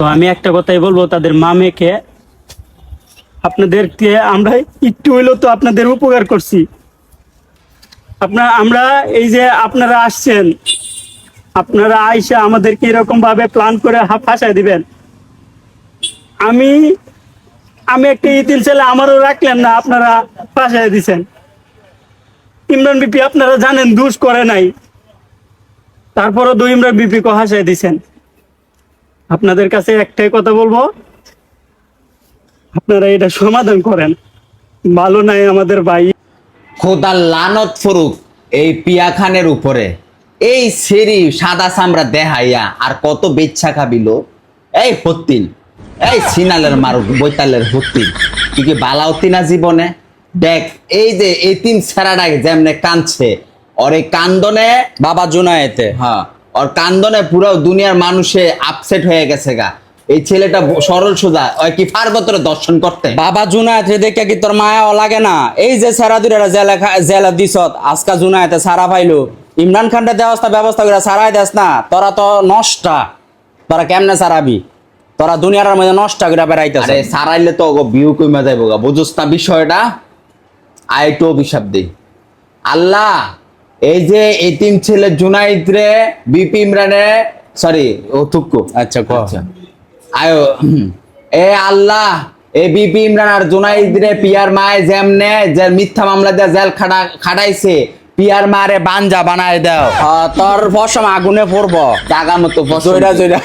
তো আমি একটা কথাই বলবো তাদের মামেকে, আপনাদেরকে আমরা একটু হইলেও তো আপনাদের উপকার করছি। আমরা এই যে আপনারা আসছেন, আপনারা আইসা আমাদেরকে এরকম ভাবে প্ল্যান করে ফাঁসাই দিবেন। আমি আমি একটা ইতিম ছেলে, আমারও রাখলেন না, আপনারা ফাঁসাই দিছেন। ইমরান বিপি আপনারা জানেন দোষ করে নাই, তারপরও ইমরান বিপি কে হাসাই দিছেন। আপনাদের কাছে একটাই কথা বলবো, আপনারা এটা সমাধান করেন। ভালো নাই আমাদের ভাই। খোদার লানত ফরুক এই পিয়া খানের উপরে। এই সেরি সাদা চামড়া দেহাইয়া আর কত বেচ্ছা খাবিল। এই হত্তিল, এই সিনালের মারুক বৈতালের হত্তিল, তুই কি বালাওতি না জীবনে? দেখ এই যে এতিম ছেড়াটা যেমনে কাঁদছে, ওর এই কান্দনে বাবা জুনায়েতে, হ্যাঁ ওর কান্দনে পুরো দুনিয়ার মানুষে আপসেট হয়ে গেছে গা। এই ছেলেটা সরল সোজা, ওই কি পার্বতরে দর্শন করতে? বাবা জুনায়েত দেখে কি তোর মায়াও লাগে না? এই যে সারা দুরা জেলা দিছত, আজকা জুনায়েতে সারা পাইলো। ইমরান খানটা ব্যবস্থা করে সারাই দেস না। তোরা তো নষ্টা, তোরা কেমনে সারাবি? তোরা দুনিয়ার মধ্যে নষ্ট করে বেড়াইতেছে। আরে সারাইলে তো ভিউ কমে যাইব গা, বুঝছ না বিষয়টা? আইটো অভিশাপ দেই আল্লাহ, এই যে এতিম ছেলে জুনাইদ রে বিপি ইমরানে, সরি ও থুকু, আচ্ছা ক আয়ো এ আল্লাহ, এ বিপি ইমরান আর জুনাইদ রে পিয়ার মায় যেমনে যে মিথ্যা মামলা দিয়ে জেল খাটাইছে, পিয়ার মারে বানজা বানায় দাও। তোর ফসম আগুনে পড়বো জাগা মতো জয়রা জয়রা।